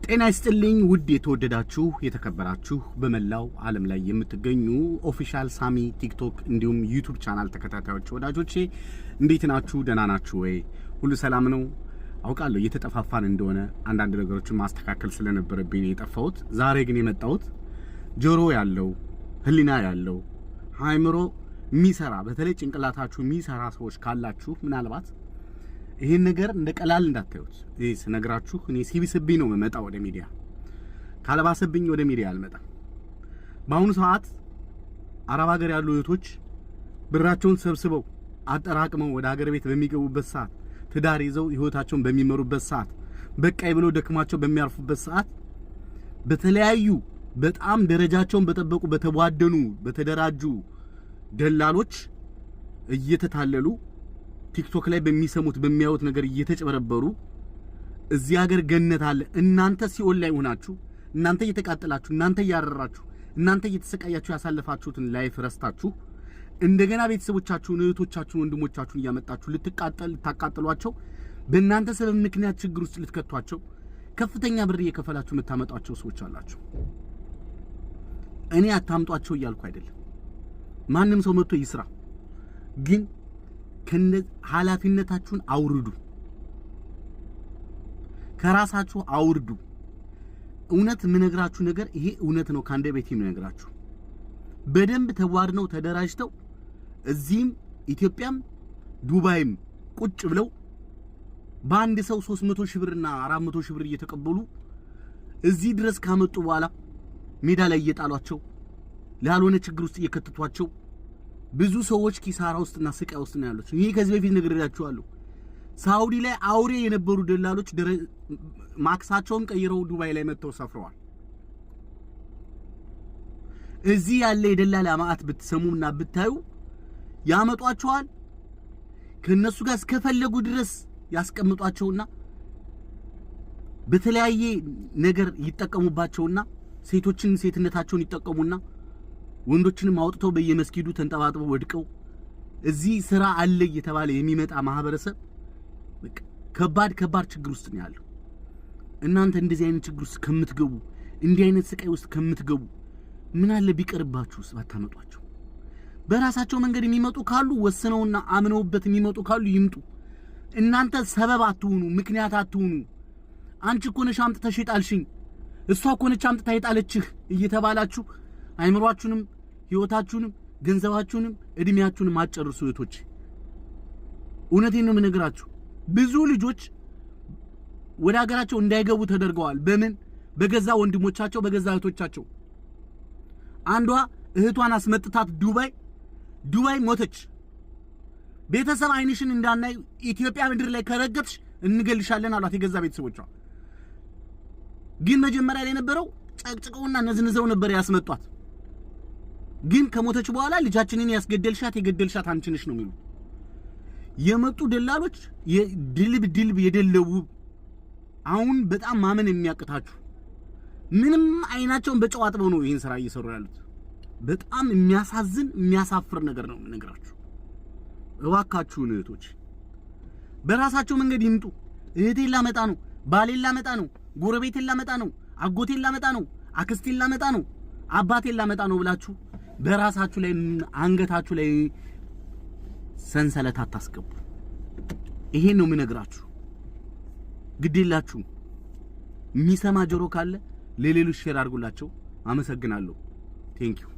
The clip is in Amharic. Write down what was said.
ጤና ይስጥልኝ ውድ የተወደዳችሁ የተከበራችሁ በመላው ዓለም ላይ የምትገኙ ኦፊሻል ሳሚ ቲክቶክ እንዲሁም ዩቲዩብ ቻናል ተከታታዮች ወዳጆቼ እንዴት ናችሁ? ደህና ናችሁ ወይ? ሁሉ ሰላም ነው? አውቃለሁ እየተጠፋፋን እንደሆነ አንዳንድ ነገሮችን ማስተካከል ስለነበረብኝ ነው የጠፋሁት። ዛሬ ግን የመጣሁት ጆሮ ያለው ህሊና ያለው ሃይምሮ ሚሰራ በተለይ ጭንቅላታችሁ ሚሰራ ሰዎች ካላችሁ ምናልባት ይሄን ነገር እንደ ቀላል እንዳታዩት። እዚህ ነግራችሁ እኔ ሲቢስብኝ ነው መመጣው ወደ ሚዲያ ካልባሰብኝ ወደ ሚዲያ አልመጣም። በአሁኑ ሰዓት አረብ ሀገር ያሉ እህቶች ብራቸውን ሰብስበው አጠራቅመው ወደ ሀገር ቤት በሚገቡበት ሰዓት ትዳር ይዘው ህይወታቸውን በሚመሩበት ሰዓት በቃይ ብለው ደክማቸው በሚያርፉበት ሰዓት በተለያዩ በጣም ደረጃቸውን በጠበቁ በተቧደኑ በተደራጁ ደላሎች እየተታለሉ ቲክቶክ ላይ በሚሰሙት በሚያዩት ነገር እየተጨበረበሩ እዚህ ሀገር ገነት አለ እናንተ ሲኦል ላይ ሆናችሁ እናንተ እየተቃጠላችሁ እናንተ ያረራችሁ እናንተ እየተሰቃያችሁ ያሳለፋችሁትን ላይፍ ረስታችሁ እንደገና ቤተሰቦቻችሁን እህቶቻችሁን ወንድሞቻችሁን እያመጣችሁ ልታቃጥሏቸው በእናንተ ሰበብ ምክንያት ችግር ውስጥ ልትከቷቸው ከፍተኛ ብር እየከፈላችሁ የምታመጧቸው ሰዎች አላችሁ። እኔ አታምጧቸው እያልኩ አይደለም። ማንም ሰው መጥቶ ይስራ፣ ግን ኃላፊነታችሁን አውርዱ፣ ከራሳችሁ አውርዱ። እውነት የምነግራችሁ ነገር ይሄ እውነት ነው። ካንደ ቤት የምነግራችሁ በደንብ ተዋድነው ተደራጅተው እዚህም ኢትዮጵያም ዱባይም ቁጭ ብለው በአንድ ሰው 300 ሺህ ብርና 400 ሺህ ብር እየተቀበሉ እዚህ ድረስ ካመጡ በኋላ ሜዳ ላይ እየጣሏቸው ላልሆነ ችግር ውስጥ እየከተቷቸው ብዙ ሰዎች ኪሳራ ውስጥና ስቃይ ውስጥ ነው ያሉት። ይሄ ከዚህ በፊት ነግሬያችኋለሁ። ሳውዲ ላይ አውሬ የነበሩ ደላሎች ማክሳቸውን ቀይረው ዱባይ ላይ መጥተው ሰፍረዋል። እዚህ ያለ የደላላ ማአት ብትሰሙና ብታዩ ያመጧቸዋል። ከነሱ ጋር እስከፈለጉ ድረስ ያስቀምጧቸውና በተለያየ ነገር ይጠቀሙባቸውና ሴቶችን ሴትነታቸውን ይጠቀሙና ወንዶችንም አውጥተው በየመስጊዱ ተንጠባጥበው ወድቀው እዚህ ስራ አለ እየተባለ የሚመጣ ማህበረሰብ ከባድ ችግር ውስጥ ነው ያለው። እናንተ እንደዚህ አይነት ችግር ውስጥ ከምትገቡ እንዲህ አይነት ስቃይ ውስጥ ከምትገቡ ምን አለ ቢቀርባችሁ ባታመጧቸው። በራሳቸው መንገድ የሚመጡ ካሉ ወስነውና አምነውበት የሚመጡ ካሉ ይምጡ። እናንተ ሰበብ አትሁኑ፣ ምክንያት አትሁኑ። አንቺ እኮ ነሽ አምጥተሽ ጣልሽኝ፣ እሷ እኮ ነች አምጥታ ይጣለችህ እየተባላችሁ አይምሯችሁንም ህይወታችሁንም ገንዘባችሁንም እድሜያችሁንም አጨርሱ እህቶች። እውነቴን ነው የምነግራችሁ። ብዙ ልጆች ወደ ሀገራቸው እንዳይገቡ ተደርገዋል። በምን? በገዛ ወንድሞቻቸው በገዛ እህቶቻቸው። አንዷ እህቷን አስመጥታት ዱባይ ሞተች። ቤተሰብ አይንሽን እንዳናይ ኢትዮጵያ ምድር ላይ ከረገጥሽ እንገልሻለን አሏት የገዛ ቤተሰቦቿ። ግን መጀመሪያ ላይ የነበረው ጨቅጭቀውና ነዝንዘው ነበር ያስመጧት። ግን ከሞተች በኋላ ልጃችንን ያስገደልሻት የገደልሻት አንቺ ነሽ ነው የሚሉ የመጡ ደላሎች ድልብ የደለቡ አሁን በጣም ማመን የሚያቅታችሁ ምንም አይናቸውን በጨው አጥበው ነው ይሄን ስራ እየሰሩ ያሉት። በጣም የሚያሳዝን የሚያሳፍር ነገር ነው የምነግራችሁ። እባካችሁን እህቶች በራሳቸው መንገድ ይምጡ። እህቴን ላመጣ ነው፣ ባሌን ላመጣ ነው፣ ጎረቤቴን ላመጣ ነው፣ አጎቴን ላመጣ ነው፣ አክስቴን ላመጣ ነው፣ አባቴን ላመጣ ነው ብላችሁ በራሳችሁ ላይ አንገታችሁ ላይ ሰንሰለት አታስገቡ። ይሄን ነው የምነግራችሁ። ግዴላችሁ የሚሰማ ጆሮ ካለ ለሌሎች ሼር አድርጉላቸው። አመሰግናለሁ። ቴንኪው